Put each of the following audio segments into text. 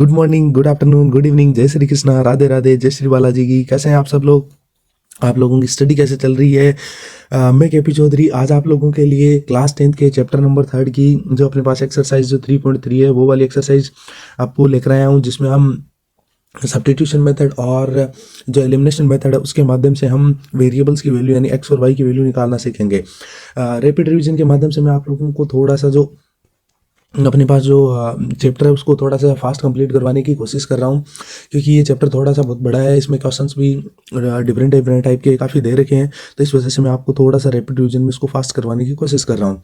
Good morning, good afternoon, good evening, जय श्री कृष्णा, राधे राधे, जय श्री बालाजी की। कैसे हैं आप सब लोग? आप लोगों की स्टडी कैसे चल रही है? मैं केपी चौधरी आज आप लोगों के लिए क्लास 10th के चैप्टर नंबर 3 की जो अपने पास एक्सरसाइज जो 3.3 है वो वाली एक्सरसाइज आपको लेकर आया हूँ, जिसमें हम सब्स्टिट्यूशन मेथड और जो एलिमिनेशन मेथड है उसके माध्यम से हम वेरिएबल्स की वैल्यू यानी एक्स और वाई की वैल्यू निकालना सीखेंगे। रैपिड रिवीजन के माध्यम से मैं आप लोगों को थोड़ा सा जो अपने पास जो चैप्टर है उसको थोड़ा सा फास्ट कंप्लीट करवाने की कोशिश कर रहा हूँ, क्योंकि ये चैप्टर थोड़ा सा बहुत बड़ा है। इसमें क्वेश्चंस भी डिफरेंट डिफरेंट टाइप के काफ़ी दे रखे हैं, तो इस वजह से मैं आपको थोड़ा सा रैपिड रिवीजन में इसको फास्ट करवाने की कोशिश कर रहा हूँ।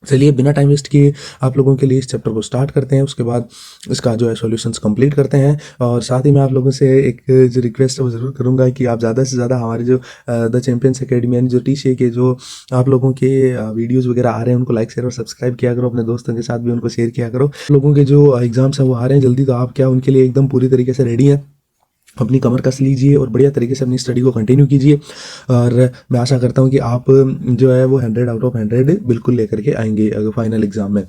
चलिए बिना टाइम वेस्ट किए आप लोगों के लिए इस चैप्टर को स्टार्ट करते हैं, उसके बाद इसका जो है सॉल्यूशंस कंप्लीट करते हैं। और साथ ही मैं आप लोगों से एक जो रिक्वेस्ट है वो ज़रूर करूंगा कि आप ज़्यादा से ज़्यादा हमारे जो द चैंपियंस अकेडमी यानी जो टीसीए के जो आप लोगों के वीडियोज़ वगैरह आ रहे हैं उनको लाइक शेयर और सब्सक्राइब किया करो, अपने दोस्तों के साथ भी उनको शेयर किया करो। लोगों के जो एग्जाम्स हैं वो आ रहे हैं जल्दी, तो आप क्या उनके लिए एकदम पूरी तरीके से रेडी हैं? अपनी कमर कस लीजिए और बढ़िया तरीके से अपनी स्टडी को कंटिन्यू कीजिए, और मैं आशा करता हूँ कि आप जो है वो 100 आउट ऑफ 100 बिल्कुल लेकर के आएंगे फाइनल एग्जाम में।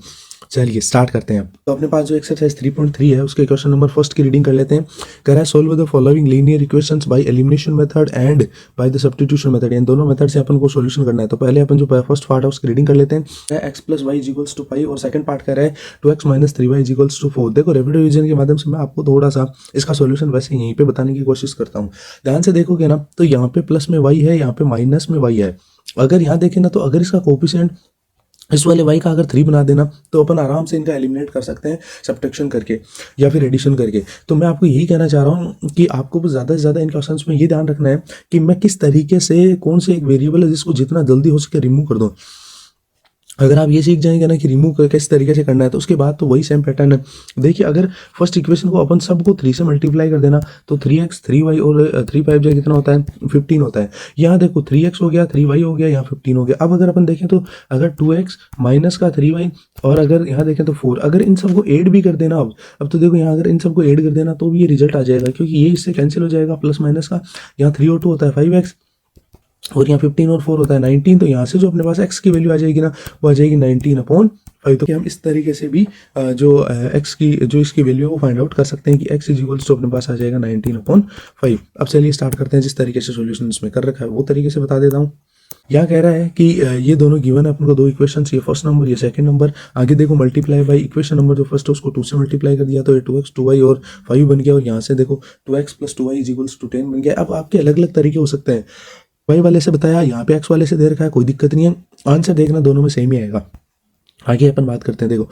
चलिए स्टार्ट करते हैं। तो अपने पास जो एक्सरसाइज 3.3 है उसके क्वेश्चन नंबर फर्स्ट की रीडिंग कर लेते हैं। कह रहा है solve the following linear equations by elimination method and by the substitution method. इन दोनों मेथड से अपन को सॉल्यूशन करना है। तो पहले अपन जो फर्स्ट पार्ट है उसकी रीडिंग कर लेते हैं। X plus y equals to 5 और सेकंड पार्ट कह रहा है 2x minus 3y equals to 4। देखो रैपिड रिवीजन के माध्यम से मैं आपको थोड़ा सा इसका सॉल्यूशन वैसे यहीं पे बताने की कोशिश करता हूँ। ध्यान से देखोगे ना तो यहाँ पे प्लस में y है, यहाँ पे माइनस में y है। अगर यहाँ देखें ना तो अगर इसका कोएफिशिएंट इस वाले y का अगर 3 बना देना तो अपन आराम से इनका एलिमिनेट कर सकते हैं सब्ट्रैक्शन करके या फिर एडिशन करके। तो मैं आपको यही कहना चाह रहा हूँ कि आपको ज़्यादा से ज़्यादा इन क्वेश्चंस में ये ध्यान रखना है कि मैं किस तरीके से कौन से एक वेरिएबल है जिसको जितना जल्दी हो सके रिमूव कर दूँ। अगर आप ये सीख जाएंगे ना कि रिमूव किस तरीके से करना है तो उसके बाद तो वही सेम पैटर्न है। देखिए अगर फर्स्ट इक्वेशन को अपन सबको 3 से मल्टीप्लाई कर देना तो 3x 3y और 3 5 जो कितना होता है 15 होता है। यहाँ देखो 3x हो गया 3y हो गया, यहाँ 15 हो गया। अब अगर अपन देखें तो अगर 2x माइनस का 3y और अगर यहाँ देखें तो 4, अगर इन सबको ऐड भी कर देना अब तो देखो यहाँ अगर इन सबको ऐड कर देना तो भी ये रिजल्ट आ जाएगा, क्योंकि ये इससे कैंसिल हो जाएगा प्लस माइनस का। यहाँ 3 और 2 होता है 5x और यहाँ 15 और 4 होता है 19। तो यहाँ से जो अपने पास x की वैल्यू आ जाएगी ना वो आ जाएगी 19/5। तो हम इस तरीके से भी जो x की जो इसकी वैल्यू है वो फाइंड आउट कर सकते हैं कि x इज इक्वल्स टू अपने पास आ जाएगा 19/5। अब चलिए स्टार्ट करते हैं। जिस तरीके से सोल्यूशन इसमें कर रखा है वो तरीके से बता देता हूँ। यहाँ कह रहा है कि ये दोनों गिवन है अपन को दो इक्वेशन, ये फर्स्ट नंबर ये सेकंड नंबर। आगे देखो मल्टीप्लाई बाई इक्वेशन नंबर जो फर्स्ट है उसको 2 से मल्टीप्लाई कर दिया तो ये 2x 2y और 5 बन गया। और यहाँ से देखो 2x plus 2y is equals to 10 बन गया। अब आपके अलग अलग तरीके हो सकते हैं। वाई वाले से बताया, यहाँ पे एक्स वाले से दे रखा है, कोई दिक्कत नहीं है। आंसर देखना दोनों में सेम ही आएगा। आगे अपन बात करते हैं। देखो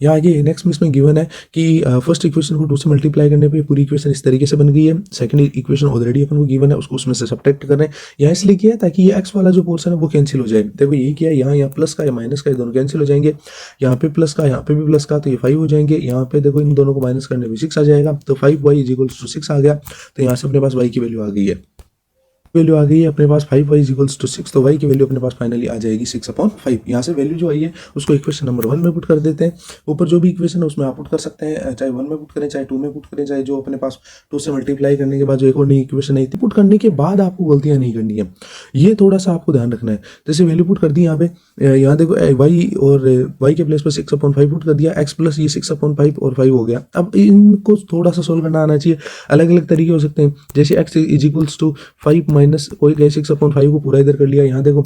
यहाँ आगे नेक्स्ट में इसमें गिवन है कि फर्स्ट इक्वेशन को 2 से मल्टीप्लाई करने पे पूरी इक्वेशन इस तरीके से बन गई है। सेकंड इक्वेशन ऑलरेडी अपन को गिवन है, उसको उसमें से सब्ट्रैक्ट कर रहे हैं। यहाँ इसलिए किया है ताकि ये एक्स वाला जो पोर्शन है वो कैंसिल हो जाए। देखो यही किया, यहाँ प्लस का या माइनस का ये दोनों कैंसिल हो जाएंगे। यहाँ पे प्लस का यहाँ पे भी प्लस का तो ये 5 हो जाएंगे। यहाँ पे देखो इन दोनों को माइनस करने में 6 आ जाएगा तो 5y इज इक्वल्स टू 6 आ गया। तो यहाँ से अपने पास y की वैल्यू आ गई है, वैल्यू आ गई है अपने पास 5y इक्वल्स टू 6। तो y की वैल्यू अपने पास फाइनली आ जाएगी 6/5। यहाँ से वैल्यू जो आई है उसको इक्वेशन नंबर 1 में पुट कर देते हैं। ऊपर जो भी इक्वेशन है उसमें आप पुट कर सकते हैं, चाहे 1 में पुट करें चाहे 2 में पुट करें, चाहे जो अपने पास 2 से मल्टीप्लाई करने के बाद जो एक और नई इक्वेशन आई थी पुट करने के बाद आपको गलतियाँ नहीं करनी है। ये थोड़ा सा आपको ध्यान रखना है। जैसे वैल्यू पुट कर दी यहाँ पे, यहाँ देखो y और y के प्लेस पर 6/5 पुट कर दिया, x प्लस ये 6/5 और 5 हो गया। अब इनको थोड़ा सा सोल्व करना आना चाहिए। अलग अलग तरीके हो सकते हैं, जैसे x is equals to 5 minus कोई गए 6/5 को पूरा इधर कर लिया। यहाँ देखो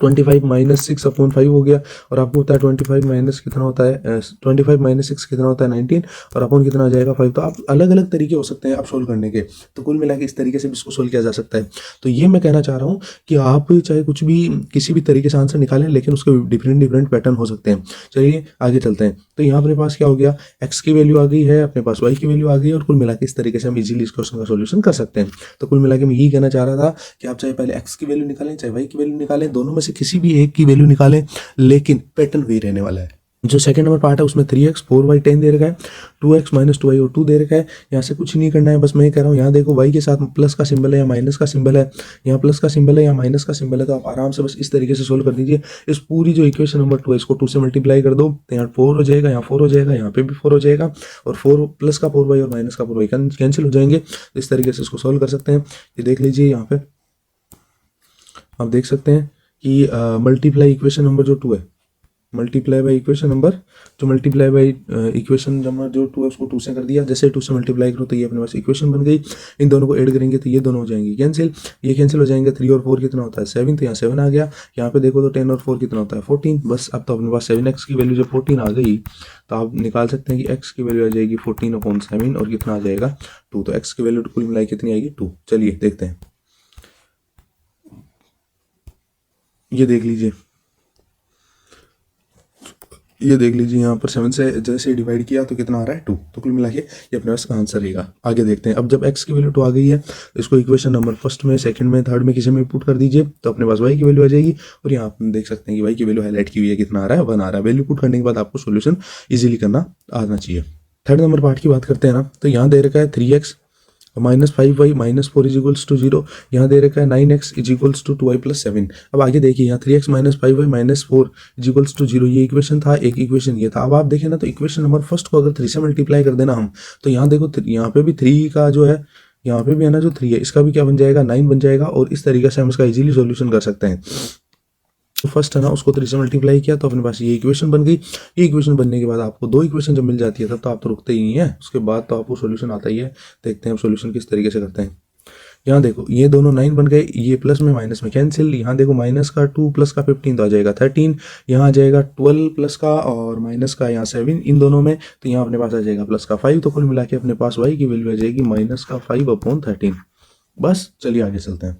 25 माइनस 6/5 हो गया और आपको पता है 25 माइनस कितना होता है 25 माइनस 6 कितना होता है 19 और अपन कितना आ जाएगा 5। तो आप अलग अलग तरीके हो सकते हैं आप सोल्व करने के। तो कुल मिला के इस तरीके से भी इसको सोल्व किया जा सकता है। तो ये मैं कहना चाह रहा हूँ कि आप चाहे कुछ भी किसी भी तरीके से आंसर निकालें, लेकिन उसके डिफरेंट पैटर्न हो सकते हैं। चलिए आगे चलते हैं। तो यहाँ अपने पास क्या हो गया, एक्स की वैल्यू आ गई है, अपने पास वाई की वैल्यू आ गई और कुल मिला के इस तरीके से हम इजीली इस क्वेश्चन का सोल्यूशन कर सकते हैं। तो कुल मिला के मैं यही कहना चाह रहा था कि आप चाहे पहले एक्स की वैल्यू निकालें चाहे वाई की वैल्यू निकालें, दोनों में से किसी भी एक की वैल्यू निकालें, लेकिन पैटर्न वही रहने वाला है। जो सेकंड नंबर पार्ट है उसमें 3x 4y 10 दे रखा है, 2x माइनस 2y और 2 दे रखा है। यहाँ से कुछ नहीं करना है, बस मैं ये कह रहा हूँ यहाँ देखो y के साथ प्लस का सिंबल है या माइनस का सिंबल है, यहाँ प्लस का सिंबल है या माइनस का सिंबल है। तो आप आराम से बस इस तरीके से सोल्व कर दीजिए। इस पूरी जो इक्वेशन नंबर 2 है इसको 2 से मल्टीप्लाई कर दो तो यहाँ 4 हो जाएगा, यहाँ 4 हो जाएगा, यहाँ पे भी 4 हो जाएगा और 4 प्लस का 4y और माइनस का 4y कैंसिल हो जाएंगे। तो इस तरीके से इसको सोल्व कर सकते हैं। ये देख लीजिए, यहाँ पे आप देख सकते हैं कि मल्टीप्लाई इक्वेशन नंबर जो 2 है मल्टीप्लाई बाई इक्वेशन नंबर, जो मल्टीप्लाई बाई इक्वेशन नंबर जो 2 है उसको 2 से कर दिया, जैसे 2 से मल्टीप्लाई करो तो ये अपने पास इक्वेशन बन गई। इन दोनों को ऐड करेंगे तो ये दोनों हो जाएंगे कैंसिल, ये कैंसिल हो जाएंगे। 3 और 4 कितना होता है 7, तो यहाँ 7 आ गया। यहाँ पे देखो तो 10 और 4 कितना होता है 14। बस अब तो अपने पास 7x की वैल्यू जब 14 आ गई तो आप निकाल सकते हैं कि x की वैल्यू आ जाएगी 14/7 और कितना आ जाएगा 2। तो x की वैल्यू कुल मिलाई कितनी आएगी 2। चलिए देखते हैं, ये देख लीजिए, ये देख लीजिए यहाँ पर 7 से जैसे डिवाइड किया तो कितना आ रहा है 2। तो कुल मिला के ये अपने पास आंसर रहेगा। आगे देखते हैं, अब जब x की वैल्यू 2 आ गई है इसको इक्वेशन नंबर फर्स्ट में, सेकंड में, थर्ड में किसी में पुट कर दीजिए तो अपने पास y की वैल्यू आ जाएगी। और यहाँ आप देख सकते हैं कि y की वैल्यू हाईलाइट की हुई है, कितना आ रहा है 1 आ रहा है। वैल्यू पुट करने के बाद आपको सोल्यूशन ईजिली करना आना चाहिए। थर्ड नंबर पार्ट की बात करते हैं ना, तो यहाँ दे रखा है 3x -5y -4 = 0। यहाँ दे रखा है 9x = 2y + 7। अब आगे देखिए यहाँ 3x -5y -4 = 0, ये इक्वेशन था, एक इक्वेशन ये था। अब आप देखें ना तो इक्वेशन नंबर फर्स्ट को अगर 3 से मल्टीप्लाई कर देना हम, तो यहाँ देखो यहाँ पे भी 3 का जो है, यहाँ पे भी है ना जो 3 है इसका भी क्या बन जाएगा 9 बन जाएगा। और इस तरीके से हम इसका इजीली सॉल्यूशन कर सकते हैं। तो फर्स्ट है ना उसको 3 से मल्टीप्लाई किया तो अपने पास ये इक्वेशन बन गई। ये इक्वेशन बनने के बाद आपको 2 इक्वेशन जब मिल जाती है तब तो आप तो रुकते ही नहीं है, उसके बाद तो आपको सॉल्यूशन आता ही है। देखते हैं अब सॉल्यूशन किस तरीके से करते हैं। यहाँ देखो ये दोनों 9 बन गए, ये प्लस में माइनस में कैंसिल। यहाँ देखो माइनस का 2 प्लस का 15 तो आ जाएगा 13। यहाँ आ जाएगा 12 प्लस का और माइनस का यहाँ 7 इन दोनों में, तो यहाँ अपने पास आ जाएगा प्लस का 5। तो कुल मिला के अपने पास y की वैल्यू आ जाएगी -5/13। बस चलिए आगे चलते हैं।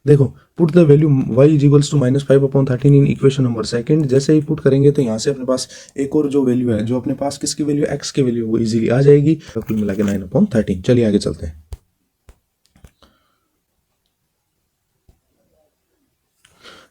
देखो put the value y = -5/13 in equation number second. जैसे ही पुट करेंगे तो यहाँ से अपने पास एक और जो वैल्यू है, जो अपने पास किसकी वैल्यू x की वैल्यू वो इजीली आ जाएगी। तो कुल मिला के 9/13। चलिए आगे चलते हैं।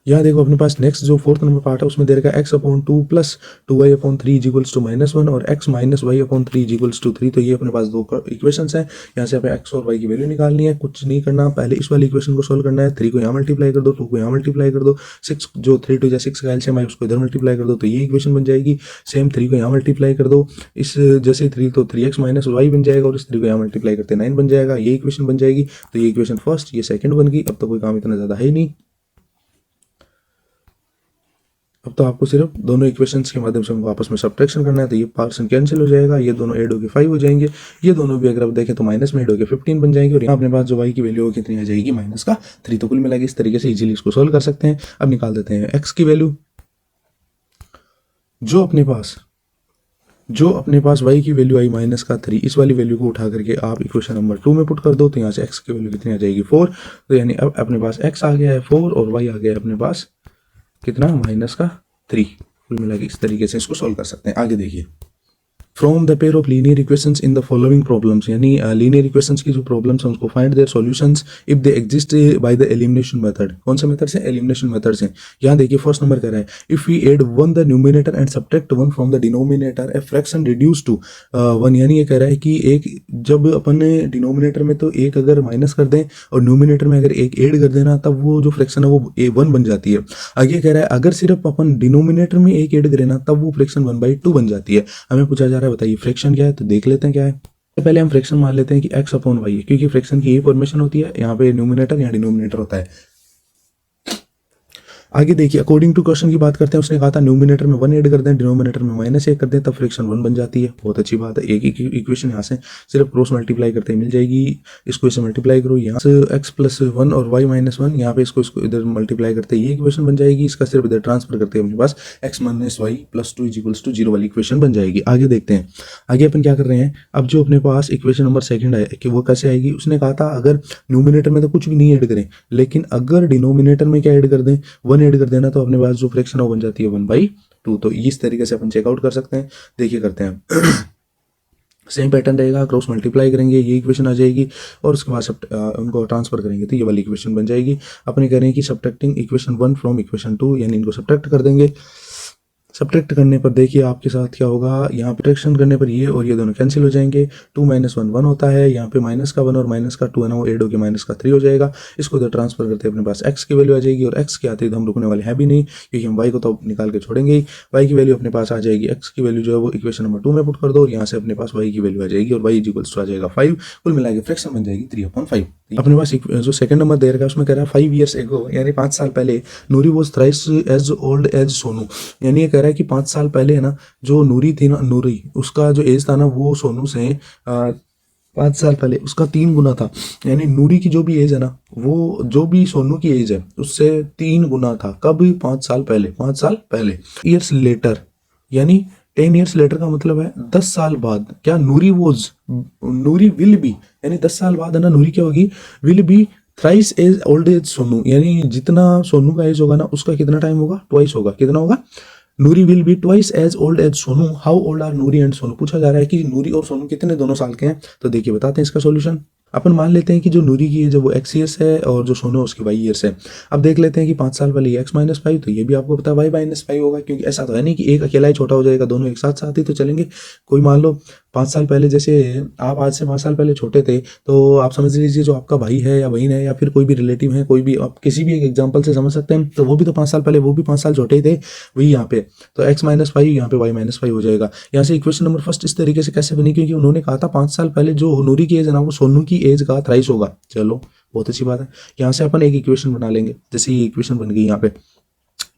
यहाँ देखो अपने पास नेक्स्ट जो फोर्थ नंबर पार्ट है उसमें दे रखा है x/2 + 2y/3 = -1 और x - y/3 = 3। तो ये अपने पास 2 इक्वेशंस हैं। यहाँ से हमें x और y की वैल्यू निकालनी है, कुछ नहीं करना, पहले इस वाली इक्वेशन को सोल्व करना है। 3 को यहाँ मल्टीप्लाई कर दो, 2 को यहाँ मल्टीप्लाई कर दो, 6 जो 3 2 6 का एलसीएम है उसको इधर मल्टीप्लाई कर दो तो ये इक्वेशन बन जाएगी। सेम 3 को यहाँ मल्टीप्लाई कर दो, इस जैसे 3 तो 3x - y बन जाएगा और इस 3 को यहाँ मल्टीप्लाई करते 9 बन जाएगा, ये इक्वेशन बन जाएगी। तो ये इक्वेशन फर्स्ट, ये सेकंड बन गई। अब तो कोई काम इतना ज़्यादा है ही नहीं, अब तो आपको सिर्फ दोनों इक्वेशंस के माध्यम से उनको आपस में सब्ट्रैक्शन करना है। तो ये पार्सन कैंसिल हो जाएगा, ये दोनों ऐड होकर 5 हो जाएंगे, ये दोनों भी अगर आप देखें तो माइनस में ऐड होकर 15 बन जाएंगे। और यहाँ अपने पास जो y की वैल्यू हो कितनी आ जाएगी -3। तो कुल मिलाकर इस तरीके से इजीली इसको सोल्व कर सकते हैं। अब निकाल देते हैं x की वैल्यू। जो अपने पास y की वैल्यू आई -3, इस वाली वैल्यू को उठा करके आप इक्वेशन नंबर 2 में पुट कर दो तो यहाँ से x की वैल्यू कितनी आ जाएगी 4। तो यानी अब अपने पास x आ गया है 4 और y आ गया है अपने पास कितना -3। कुल मिला के इस तरीके से इसको सॉल्व कर सकते हैं। आगे देखिए, from the pair of linear equations in the following problems, यानी लीनियर इक्वेशंस की जो प्रॉब्लम्स हैं उसको find their solutions if they exist by the elimination method. कौन सा मेथड से? एलिमिनेशन मेथड से। यहाँ देखिए फर्स्ट नंबर कह रहा है if we add 1 the numerator and subtract 1 from the denominator a fraction reduce to 1। यानी ये कह रहा है कि एक जब अपन डिनोमिनेटर में तो एक अगर माइनस कर दें और न्यूमिनेटर में अगर एक ऐड कर देना तब वो जो फ्रैक्शन है वो 1 बन जाती है। आगे कह रहा है अगर सिर्फ अपन डिनोमिनेटर में एक ऐड करें ना तब वो फ्रैक्शन 1/2 बन जाती है। हमें पूछा जा रहा है बताइए फ्रैक्शन क्या है, तो देख लेते हैं क्या है। पहले हम फ्रैक्शन मान लेते हैं कि x/y है, क्योंकि फ्रैक्शन की यही फॉर्मेशन होती है, यहाँ पे न्यूमिनेटर यहाँ डिनोमिनेटर होता है। आगे देखिए अकॉर्डिंग टू क्वेश्चन की बात करते हैं, उसने कहा था न्यूमिनेटर में 1 ऐड कर दें, डिनोमिनेटर में -1 कर दें, तब फ्रैक्शन 1 बन जाती है। बहुत अच्छी बात है। एक इक्वेशन यहाँ से सिर्फ क्रॉस मल्टीप्लाई करते ही मिल जाएगी। इसको इसे मल्टीप्लाई करो, यहाँ से x + 1 और y - 1, यहाँ पे इसको इधर मल्टीप्लाई करते ये इक्वेशन बन जाएगी। इसका सिर्फ इधर ट्रांसफर करते अपने पास x - y + 2 = 0 वाली इक्वेशन बन जाएगी। आगे देखते हैं, आगे अपन क्या कर रहे हैं। अब जो अपने पास इक्वेशन नंबर सेकंड है कि वो कैसे आएगी, उसने कहा था अगर न्यूमिनेटर में तो कुछ भी नहीं ऐड करें, लेकिन अगर डिनोमिनेटर में क्या ऐड कर दें 1 ऐड कर देना तो अपने पास जो फ्रैक्शन है वो बन जाती है 1/2। तो इस तरीके से अपन चेकआउट कर सकते हैं। देखिए करते हैं सेम पैटर्न रहेगा, क्रॉस मल्टीप्लाई करेंगे ये इक्वेशन आ जाएगी और उसके बाद उनको ट्रांसफर करेंगे तो ये वाली इक्वेशन बन जाएगी। अपने कह रहे हैं कि सब्ट्रैक्टिंग इक्वेशन 1 फ्रॉम इक्वेशन 2, यानी इनको सब्ट्रैक्ट कर देंगे। सब्ट्रैक्ट करने पर देखिए आपके साथ क्या होगा, यहाँ पे सब्ट्रैक्शन करने पर ये और ये दोनों कैंसिल हो जाएंगे। 2 - 1 1 होता है, यहाँ पे -1 और -2 है ना वो ऐड होकर -3 हो जाएगा। इसको इधर ट्रांसफर करते हैं अपने पास x की वैल्यू आ जाएगी और x के आते ही तो हम रुकने वाले हैं भी नहीं, क्योंकि हम y को तो निकाल के छोड़ेंगे ही। y की वैल्यू अपने पास आ जाएगी, x की वैल्यू जो है वो इक्वेशन नंबर 2 में पुट कर दो और यहाँ से अपने पास y की वैल्यू आ जाएगी और y = आ जाएगा 5। कुल मिला के फ्रैक्शन बन जाएगी 3/5। अपने पास जो सेकंड नंबर दे रखा है उसमें कह रहा है 5 years ago, यानी 5 साल पहले, Noori was thrice as old as Sonu. यानी ये कह रहा रहा है कि 5 साल पहले है ना जो नूरी थी ना, नूरी उसका जो एज था ना वो सोनू से 5 साल पहले उसका 3 गुना था। यानी नूरी की जो भी एज है ना वो जो भी सोनू की एज है उससे 3 गुना था। कभी 5 साल पहले, 5 साल पहले। ईयर्स लेटर यानी 10 ईयर्स लेटर का मतलब है 10 साल बाद। क्या नूरी विल बी, यानी 10 साल बाद है ना नूरी क्या होगी, will be thrice as old as Sonu. यानी जितना सोनू का एज होगा ना उसका कितना टाइम होगा, ट्वाइस होगा। कितना होगा, Noori will be twice as old as Sonu. How old are Noori and Sonu, पूछा जा रहा है कि नूरी और सोनू कितने दोनों साल के हैं। तो देखिए बताते हैं इसका सॉल्यूशन। अपन मान लेते हैं कि जो नूरी की एज है वो एक्स ईयर्स है और जो सोनू है उसकी वाई ईयर्स है। अब देख लेते हैं कि 5 साल वाली एक्स माइनस 5, तो ये भी आपको पता है वाई माइनस 5 होगा, क्योंकि ऐसा तो है नहीं कि एक अकेला ही छोटा हो जाएगा, दोनों एक साथ साथ ही तो चलेंगे। कोई मान लो 5 साल पहले, जैसे आप आज से 5 साल पहले छोटे थे, तो आप समझ लीजिए जो आपका भाई है या बहन है या फिर कोई भी रिलेटिव है, कोई भी आप किसी भी एक एग्जाम्पल से समझ सकते हैं, तो वो भी तो 5 साल पहले, वो भी 5 साल छोटे ही थे, वही यहाँ पे। तो एक्स माइनस 5 यहाँ पे वाई माइनस 5 हो जाएगा। यहाँ से इक्वेशन नंबर फर्स्ट इस तरीके से कैसे बनी, क्योंकि उन्होंने कहा था 5 साल पहले जो नूरी की एज है ना वो सोनू की एज का थ्राइस होगा। चलो बहुत अच्छी बात है। यहाँ से अपन एक इक्वेशन बना लेंगे, जैसे ये इक्वेशन बन गई यहाँ पे।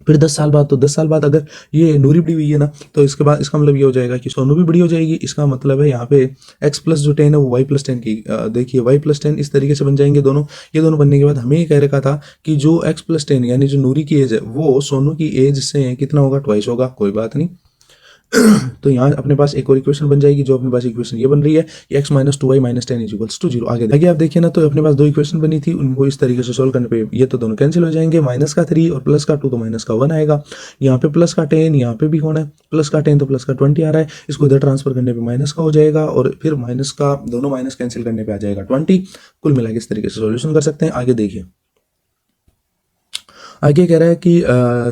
फिर 10 साल बाद, तो 10 साल बाद अगर ये नूरी बड़ी हुई है ना तो इसके बाद इसका मतलब ये हो जाएगा कि सोनू भी बड़ी हो जाएगी। इसका मतलब है यहाँ पे x प्लस जो 10 है वो y प्लस 10 की, देखिए y प्लस 10 इस तरीके से बन जाएंगे दोनों। ये दोनों बनने के बाद हमें ये कह रखा था कि जो x प्लस 10 यानी जो नूरी की एज है वो सोनू की एज से कितना होगा, ट्वाइस होगा। कोई बात नहीं। तो यहाँ अपने पास एक और इक्वेशन बन जाएगी, जो अपने पास इक्वेशन ये बन रही है कि x minus 2y minus 10 is equals to 0। आगे आप देखिए ना, तो अपने पास दो इक्वेशन बनी थी, उनको इस तरीके से सोल्व करने पे ये तो दोनों कैंसिल हो जाएंगे। माइनस का 3 और प्लस का 2 तो माइनस का 1 आएगा। यहाँ पे प्लस का 10, यहाँ पे भी कौन है प्लस का 10, तो प्लस का 20 आ रहा है। इसको इधर ट्रांसफर करने पे माइनस का हो जाएगा और फिर माइनस का दोनों माइनस कैंसिल करने पे आ जाएगा 20। कुल मिला के इस तरीके से सोल्यूशन कर सकते हैं। आगे देखिए, आगे कह रहा है कि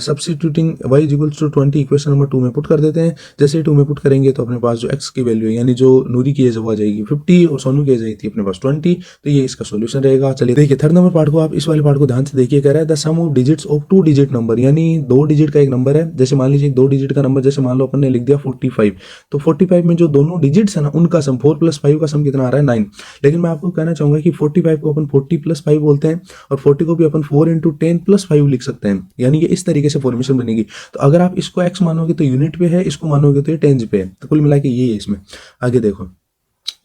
substituting y equals to 20 equation number 2 में पुट कर देते हैं। जैसे 2 में पुट करेंगे तो अपने पास जो x की वैल्यू है यानी जो नूरी की एज वो आ जाएगी 50 और सोनू की एज आई थी अपने पास 20। तो ये इसका सोल्यूशन रहेगा। चलिए देखिए थर्ड नंबर पार्ट को, आप इस वाले पार्ट को ध्यान से देखिए। कह रहा है the sum of digits of 2 digit number, यानी 2 डिजिट का एक नंबर है। जैसे मान लीजिए 2 डिजिट का नंबर, जैसे मान लो अपन ने लिख दिया 45, तो 45 में जो दोनों डिजिट्स है ना उनका सम 4 प्लस 5 का सम कितना आ रहा है 9। लेकिन मैं आपको कहना चाहूंगा कि 45 को अपन 40 प्लस 5 बोलते हैं और 40 को भी अपन 4 इंटू 10 प्लस 5 लिख सकते हैं। यानी ये इस तरीके से फॉर्मेशन बनेगी। तो अगर आप इसको x मानोगे तो यूनिट पे है, इसको मानोगे तो ये टेंज पे है। तो कुल मिला के ये है इसमें। आगे देखो,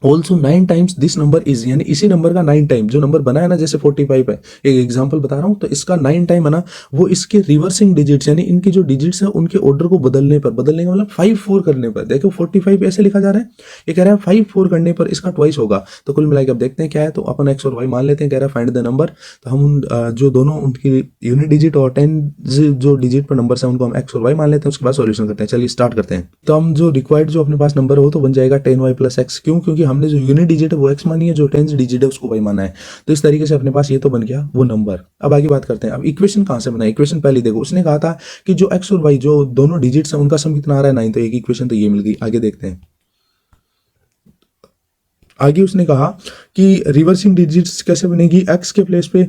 also 9 times this number is, यानी इसी नंबर का 9 टाइम जो नंबर बना है ना, जैसे 45 है, एक एग्जांपल बता रहा हूं, तो इसका 9 टाइम है ना वो इसके रिवर्सिंग डिजिट्स यानी इनकी जो डिजिट्स है उनके ऑर्डर को बदलने पर, बदलने का मतलब 5-4 करने पर। देखो 45 ऐसे लिखा जा रहा है, ये कह रहा है 5-4 करने पर इसका ट्वाइस होगा। तो कुल मिलाकर अब देखते हैं क्या है। तो अपन एक्स और वाई मान लेते हैं। कह रहा है फाइंड द नंबर, तो हम जो दोनों उनकी यूनिट डिजिट और 10 जो डिजिट पर नंबर है उनको हम एक्स और वाई मान लेते हैं। उसके बाद सॉल्यूशन करते हैं। चलिए स्टार्ट करते हैं। तो हम जो रिक्वायर्ड जो अपने पास नंबर है वो तो बन जाएगा 10y प्लस एक्स। क्यों? क्योंकि हमने जो यूनिट डिजिट है वो x मानी है, जो 10 डिजिट है उसको y माना है। तो इस तरीके से अपने पास ये तो बन गया वो नंबर। अब आगे बात करते हैं। अब इक्वेशन कहां से बनाए? इक्वेशन पहले देखो, उसने कहा था कि जो x और y जो दोनों डिजिट्स हैं उनका सम कितना आ रहा है 9। तो एक इक्वेशन तो ये मिल गई। आगे देखते हैं। आगे उसने कहा कि रिवर्सिंग डिजिट्स कैसे बनेगी, x के प्लेस पे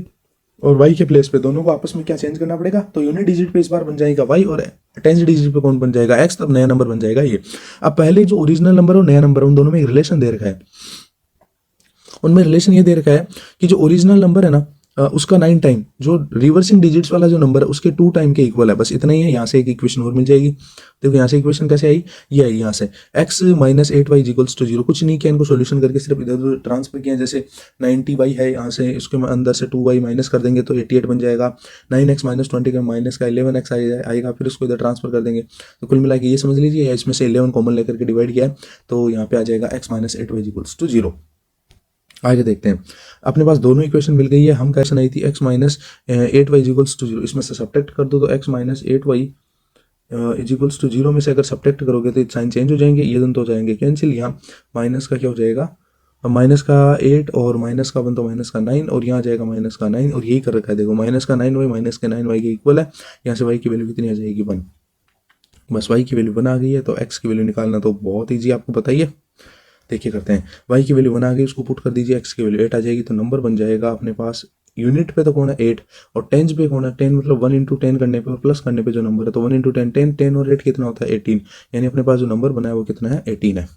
और y के प्लेस पे दोनों को आपस में क्या चेंज करना पड़ेगा। तो यूनिट डिजिट पे इस बार बन जाएगा y और 10 डिजिट पे कौन बन जाएगा x, तब नया नंबर बन जाएगा ये। अब पहले जो ओरिजिनल नंबर और नया नंबर उन दोनों में एक रिलेशन दे रखा है। उनमें रिलेशन ये दे रखा है कि जो ओरिजिनल नंबर है ना उसका 9 टाइम, जो रिवर्सिंग डिजिट्स वाला जो नंबर है उसके 2 टाइम के इक्वल है। बस इतना ही है। यहाँ से एक इक्वेशन और मिल जाएगी। देखो यहाँ से इक्वेशन कैसे आई, ये आई यहाँ से x minus 8y equals to 0। कुछ नहीं किया, इनको सोल्यूशन करके सिर्फ इधर उधर ट्रांसफर किया। जैसे 90y है, यहाँ से इसके अंदर से 2y माइनस कर देंगे तो 88 बन जाएगा। 9x माइनस 20 का माइनस का 11x आएगा, फिर उसको इधर ट्रांसफर कर देंगे। तो कुल मिला के ये समझ लीजिए इसमें से 11 कॉमन लेकर के डिवाइड किया है, तो यहाँ पे आ जाएगा x minus 8y equals to 0। आगे देखते हैं। अपने पास दोनों इक्वेशन मिल गई है। हम कैसे आई थी x minus 8y equals to 0, इसमें से सब्ट्रैक्ट कर दो तो x minus 8y equals to 0 में से अगर सब्ट्रैक्ट करोगे तो साइन चेंज हो जाएंगे, ये दोनों तो हो जाएंगे कैंसिल। यहाँ माइनस का क्या हो जाएगा, माइनस का 8 और माइनस का 1 तो माइनस का 9 और यहाँ आ जाएगा माइनस का 9 और यही कर रखा है। देखो माइनस का 9y माइनस के 9y के इक्वल है। यहाँ से y की वैल्यू कितनी आ जाएगी 1। बस y की वैल्यू 1 आ गई है। तो x की वैल्यू निकालना तो बहुत ईजी, आपको बताइए। देखिए करते हैं। y की वैल्यू 1 आ गई, उसको पुट कर दीजिए, x की वैल्यू 8 आ जाएगी। तो नंबर बन जाएगा अपने पास यूनिट पे तो कौन है 8 और टेंस पे कौन है 10, मतलब 1 इंटू 10 करने पे और प्लस करने पे जो नंबर है तो 1 इंटू 10 10 और 8 कितना होता है 18। यानी अपने पास जो नंबर बना है वो कितना है 18 है।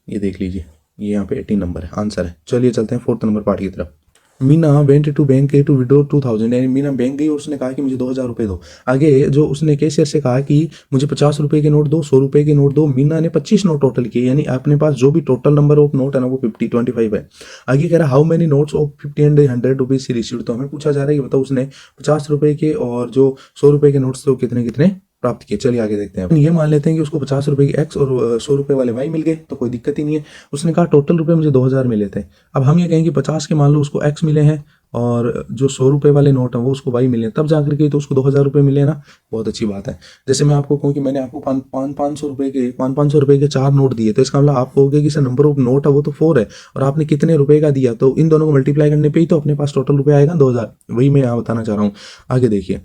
ये देख लीजिए, ये यहाँ पे 18 नंबर है, आंसर है। चलिए चलते हैं फोर्थ नंबर पार्ट की तरफ। Meena went to bank to withdraw 2000, यानी मीना बैंक गई और उसने कहा कि मुझे 2000 रुपये दो। आगे जो उसने कैशियर से कहा कि मुझे 50 रुपये के नोट दो, 100 रुपये के नोट दो। मीना ने 25 नोट टोटल किए, यानी अपने पास जो भी टोटल नंबर ऑफ नोट है ना वो 25 है। आगे कह रहा how many notes of 50 and 100 rupees she received, तो हमें पूछा जा रहा है कि बताओ उसने 50 रुपये के और जो 100 रुपये के नोट्स थे वो कितने कितने प्राप्त किए। चलिए आगे देखते हैं। ये मान लेते हैं कि उसको 50 रुपये के एक्स और 100 रुपये वाले वाई मिल गए, तो कोई दिक्कत ही नहीं है। उसने कहा टोटल रुपये मुझे 2000 मिले थे। अब हम ये कहेंगे 50 के मान लो उसको एक्स मिले हैं और जो 100 रुपये वाले नोट हैं वो उसको वाई मिले हैं, तब जाकर के तो उसको 2000 रुपये मिले ना, बहुत अच्छी बात है। जैसे मैं आपको कहूँ कि मैंने आपको 500 रुपये के 4 नोट दिए, तो इसका मतलब आप कहोगे कि सर नंबर ऑफ नोट है वो तो 4 है और आपने कितने रुपए का दिया, तो इन दोनों को मल्टीप्लाई करने पे ही तो अपने पास टोटल रुपये आएगा 2000। वही मैं यहाँ बताना चाह रहा हूँ। आगे देखिए,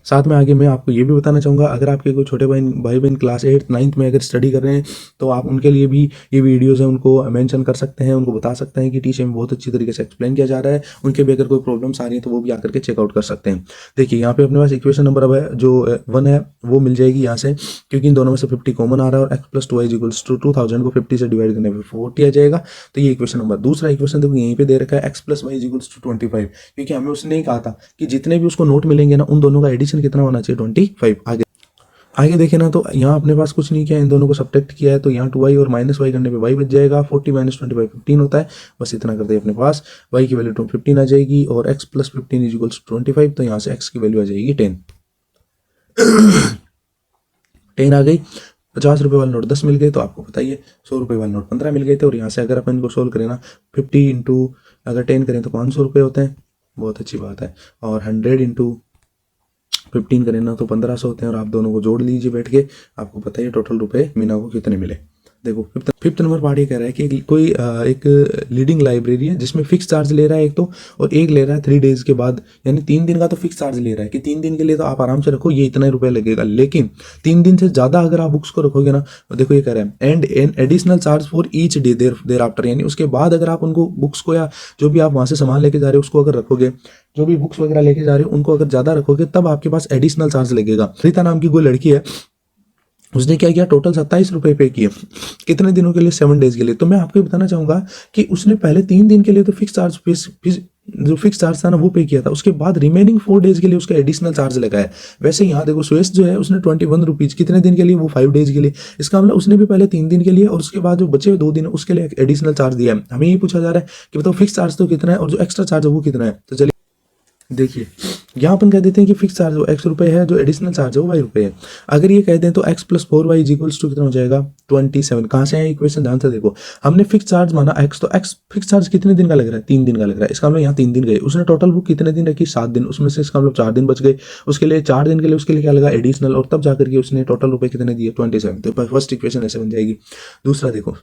साथ में आगे मैं आपको ये भी बताना चाहूँगा, अगर आपके कोई छोटे भाई बहन क्लास 8 9th में अगर स्टडी कर रहे हैं तो आप उनके लिए भी ये वीडियोज़ हैं उनको मेंशन कर सकते हैं, उनको बता सकते हैं कि टीचर में बहुत अच्छी तरीके से एक्सप्लेन किया जा रहा है। उनके भी अगर कोई प्रॉब्लम्स आ रही है तो वो भी आकर के चेकआउट कर सकते हैं। देखिए यहाँ पे अपने पास इक्वेशन नंबर अब है जो 1 है वो मिल जाएगी यहाँ से, क्योंकि इन दोनों में से 50 कॉमन आ रहा है और x + 2y = 2000 को 50 से डिवाइड करने पर 40 आ जाएगा। तो ये इक्वेशन नंबर। दूसरा इक्वेशन देखो यहीं पे दे रखा है x + y = 25, क्योंकि हमें उसने ही कहा था कि जितने भी उसको नोट मिलेंगे ना उन दोनों का एडिशन कितना होना चाहिए 25। आगे देखें ना तो यहाँ अपने पास कुछ नहीं किया, इन दोनों को सब्ट्रैक्ट किया है, तो यहाँ 2y और -y करने पे y बच जाएगा। 40 - 25 15 होता है, बस इतना कर दे अपने पास। y की वैल्यू 15 आ जाएगी और x + 15 = 25, तो यहाँ से x की वैल्यू आ जाएगी 10। 10 आ गई। 50 रुपये वाले नोट 10 मिल गए, तो आपको बताइए 100 रुपये वाले नोट 15 मिल गए थे। और यहाँ से अगर अपन इनको सोल्व करें ना 50 इंटू अगर 10 करें तो 500 रुपये होते हैं, बहुत अच्छी बात है। और 100 इंटू 15 करें ना तो 1500 होते हैं। और आप दोनों को जोड़ लीजिए बैठ के, आपको पता है टोटल रुपए मीना को कितने मिले। देखो फिफ्थ नंबर पार्ट ये कह रहा है कि कोई एक लीडिंग लाइब्रेरी है जिसमें फिक्स चार्ज ले रहा है एक तो, और एक ले रहा है 3 डेज के बाद, यानी 3 दिन का तो फिक्स चार्ज ले रहा है कि 3 दिन के लिए तो आप आराम से रखो, ये इतने रुपए लगेगा। लेकिन 3 दिन से ज़्यादा अगर आप बुक्स को रखोगे ना, देखो ये कह रहा है and an additional charge for each day there after, यानी उसके बाद अगर आप उनको बुक्स को या जो भी आप वहाँ से सामान लेके जा रहे हो उसको अगर रखोगे, जो भी बुक्स वगैरह लेके जा रहे हो उनको अगर ज़्यादा रखोगे तब आपके पास एडिशनल चार्ज लगेगा। रीता नाम की कोई लड़की है, उसने क्या किया टोटल 27 रुपये पे किए, कितने दिनों के लिए 7 डेज के लिए। तो मैं आपको बताना चाहूंगा कि उसने पहले 3 दिन के लिए तो फिक्स चार्ज जो फिक्स चार्ज था ना वो पे किया था, उसके बाद रिमेनिंग 4 डेज के लिए उसका एडिशनल चार्ज लगा है। वैसे यहाँ देखो सुरेश जो है उसने 21 रुपीज कितने दिन के लिए, वो 5 डेज के लिए। इसका मतलब उसने भी पहले 3 दिन के लिए और उसके बाद जो बचे हुए 2 दिन उसके लिए एडिशनल चार्ज दिया है। हमें ये पूछा जा रहा है कि बताओ फिक्स चार्ज तो कितना है और जो एक्स्ट्रा चार्ज है वो कितना है। तो चलिए देखिए यहाँ अपन कह देते हैं कि फिक्स चार्ज वो x रुपये है, जो एडिशनल चार्ज है वो y रुपये है। अगर ये कहते हैं तो x + 4y = कितना हो जाएगा 27। कहाँ से है इक्वेशन, ध्यान से देखो, हमने फिक्स चार्ज माना x, तो x फिक्स चार्ज कितने दिन का लग रहा है 3 दिन का लग रहा है। इसका मतलब यहाँ 3 दिन गए, उसने टोटल बुक कितने दिन रखी 7 दिन, उसमें से इसका मतलब 4 दिन बच गए, उसके लिए 4 दिन के लिए उसके लिए क्या लगा एडिशनल, और तब जाकर के उसने टोटल रुपये कितने दिए 27। तो फर्स्ट इक्वेशन ऐसे बन जाएगी। दूसरा देखो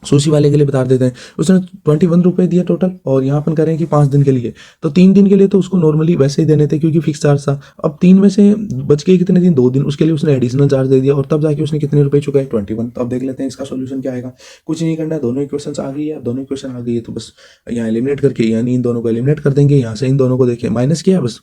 सुशी वाले के लिए बता देते हैं, उसने 21 रुपये दिए टोटल, और यहाँ अपन करें कि 5 दिन के लिए, तो 3 दिन के लिए तो उसको नॉर्मली वैसे ही देने थे क्योंकि फिक्स चार्ज था। अब 3 में से बच गए कितने दिन, 2 दिन, उसके लिए उसने एडिशनल चार्ज दे दिया और तब जाके उसने कितने रुपए चुकाए 21। तो अब देख लेते हैं इसका सोल्यूशन क्या आएगा। कुछ नहीं करना है, दोनों इक्वेशन आ गई है, दोनों इक्वेशन आ गई है तो बस यहाँ एलिमिनेट करके, यानी इन दोनों को एलिमिनेट कर देंगे। यहाँ से इन दोनों को देखिए माइनस किया, बस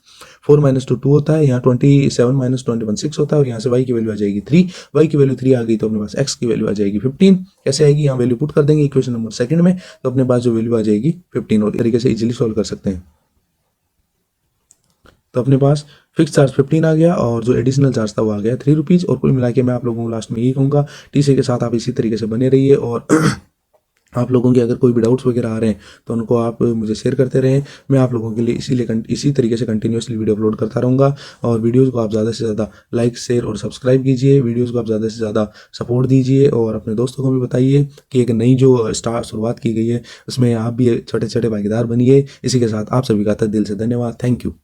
4 - 2 2 होता है, यहाँ 27 - 21 6 होता है, और यहाँ से y की वैल्यू आ जाएगी 3। y की वैल्यू 3 आ गई तो अपने पास x की वैल्यू आ जाएगी 15। कैसे आएगी, यहाँ वैल्यू पुट कर देंगे इक्वेशन नंबर सेकंड में, तो अपने पास जो वैल्यू आ जाएगी 15, और तरीके से इजीली सॉल्व कर सकते हैं। तो अपने पास फिक्स चार्ज 15 आ गया और जो एडिशनल चार्ज था वो आ गया 3 रुपीज़। और कुल मिला के मैं आप लोगों को लास्ट में यही कहूँगा, टीसी के साथ आप इसी तरीके से बने रहिए, और आप लोगों के अगर कोई भी डाउट्स वगैरह आ रहे हैं तो उनको आप मुझे शेयर करते रहें। मैं आप लोगों के लिए इसी तरीके से कंटिन्यूसली वीडियो अपलोड करता रहूँगा। और वीडियोस को आप ज़्यादा से ज़्यादा लाइक शेयर और सब्सक्राइब कीजिए, वीडियोस को आप ज़्यादा से ज़्यादा सपोर्ट दीजिए, और अपने दोस्तों को भी बताइए कि एक नई जो शुरुआत की गई है उसमें आप भी छोटे छोटे भागीदार बनिए। इसी के साथ आप सभी का तहे दिल से धन्यवाद। Thank you.